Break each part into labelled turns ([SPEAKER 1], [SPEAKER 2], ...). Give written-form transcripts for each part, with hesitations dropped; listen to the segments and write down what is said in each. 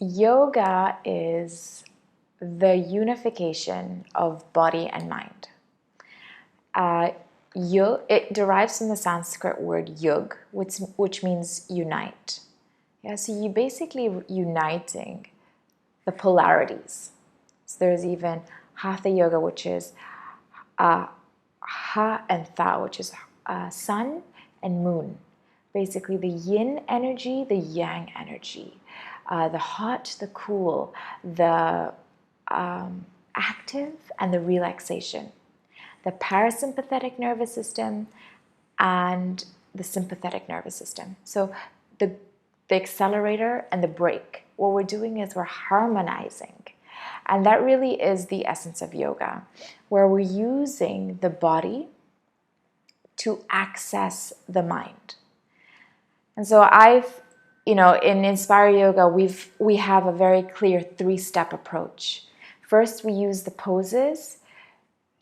[SPEAKER 1] Yoga is the unification of body and mind. Uh, it derives from the Sanskrit word yug, which means unite. Yeah, so you basically uniting the polarities. So there's even Hatha Yoga, which is Ha and Tha, which is sun and moon. Basically the yin energy, the yang energy, the hot, the cool, the active and the relaxation, the parasympathetic nervous system and the sympathetic nervous system. So the accelerator and the brake, what we're doing is we're harmonizing. And that really is the essence of yoga, where we're using the body to access the mind. And so in Inspire Yoga, we have a very clear 3-step approach. First, we use the poses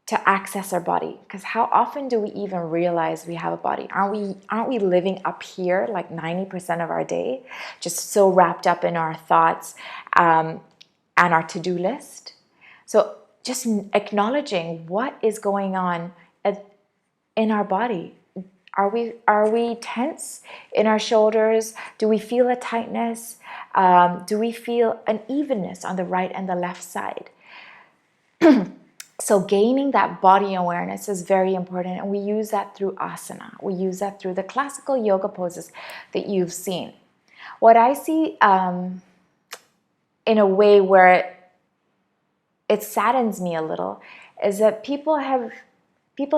[SPEAKER 1] to access our body, because how often do we even realize we have a body? Aren't we living up here like 90% of our day, just so wrapped up in our thoughts and our to-do list? So just acknowledging what is going on in our body. Are we tense in our shoulders? Do we feel a tightness? Do we feel an evenness on the right and the left side? So gaining that body awareness is very important, and we use that through asana. We use that through the classical yoga poses that you've seen. What I see in a way where it saddens me a little is that people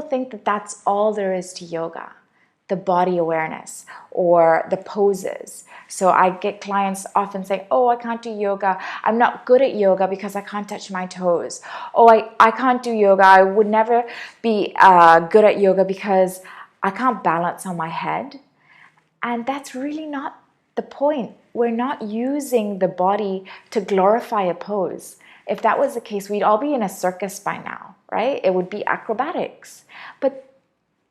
[SPEAKER 1] think that that's all there is to yoga, the body awareness or the poses. So I get clients often saying, oh, I can't do yoga. I'm not good at yoga because I can't touch my toes. Oh, I can't do yoga. I would never be good at yoga because I can't balance on my head. And that's really not the point. We're not using the body to glorify a pose. If that was the case, we'd all be in a circus by now, right? It would be acrobatics. But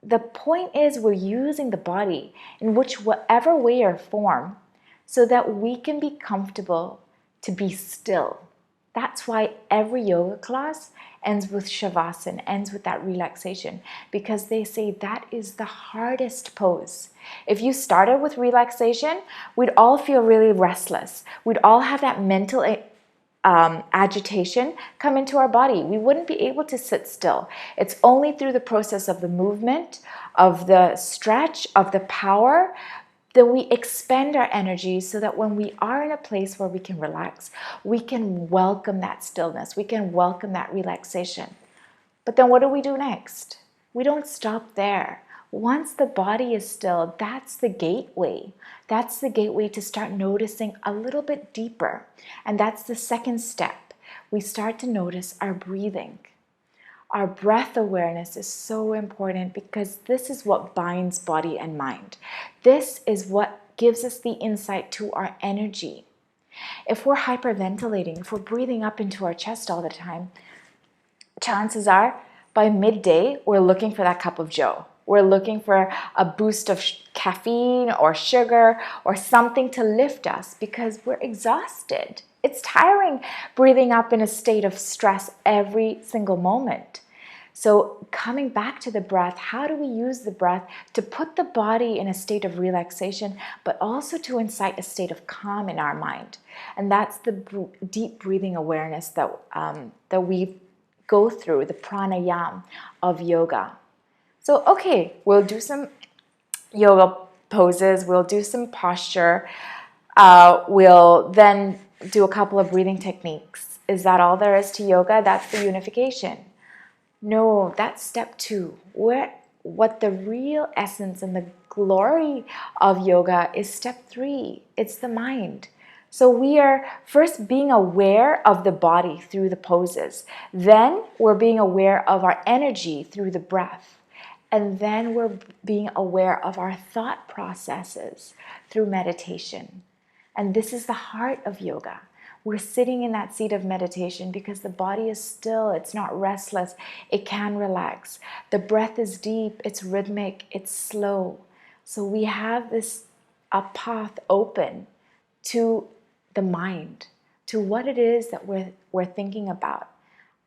[SPEAKER 1] the point is we're using the body in whatever way or form so that we can be comfortable to be still. That's why every yoga class ends with shavasana, ends with that relaxation, because they say that is the hardest pose. If you started with relaxation, we'd all feel really restless. We'd all have that mental agitation come into our body. We wouldn't be able to sit still. It's only through the process of the movement, of the stretch, of the power, that we expend our energy so that when we are in a place where we can relax, we can welcome that stillness, we can welcome that relaxation. But then what do we do next? We don't stop there. Once the body is still, that's the gateway. That's the gateway to start noticing a little bit deeper. And that's the second step. We start to notice our breathing. Our breath awareness is so important because this is what binds body and mind. This is what gives us the insight to our energy. If we're hyperventilating, if we're breathing up into our chest all the time, chances are by midday, we're looking for that cup of joe. We're looking for a boost of caffeine or sugar or something to lift us because we're exhausted. It's tiring breathing up in a state of stress every single moment. So coming back to the breath, how do we use the breath to put the body in a state of relaxation, but also to incite a state of calm in our mind? And that's the deep breathing awareness that we go through, the pranayama of yoga. So, okay, we'll do some yoga poses, we'll do some posture, we'll then do a couple of breathing techniques. Is that all there is to yoga? That's the unification. No, that's step 2. What the real essence and the glory of yoga is step 3. It's the mind. So we are first being aware of the body through the poses. Then we're being aware of our energy through the breath. And then we're being aware of our thought processes through meditation. And this is the heart of yoga. We're sitting in that seat of meditation because the body is still, it's not restless, it can relax. The breath is deep, it's rhythmic, it's slow. So we have a path open to the mind. to what it is that we're thinking about.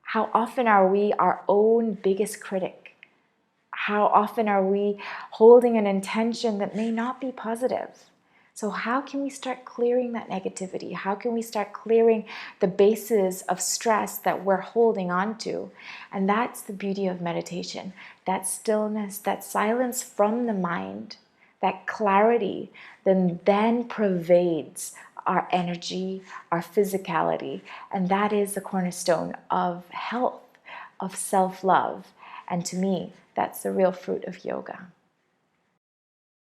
[SPEAKER 1] How often are we our own biggest critic? How often are we holding an intention that may not be positive? So how can we start clearing that negativity? How can we start clearing the bases of stress that we're holding on to? And that's the beauty of meditation. That stillness, that silence from the mind, that clarity then pervades our energy, our physicality. And that is the cornerstone of health, of self-love. And to me, that's the real fruit of yoga.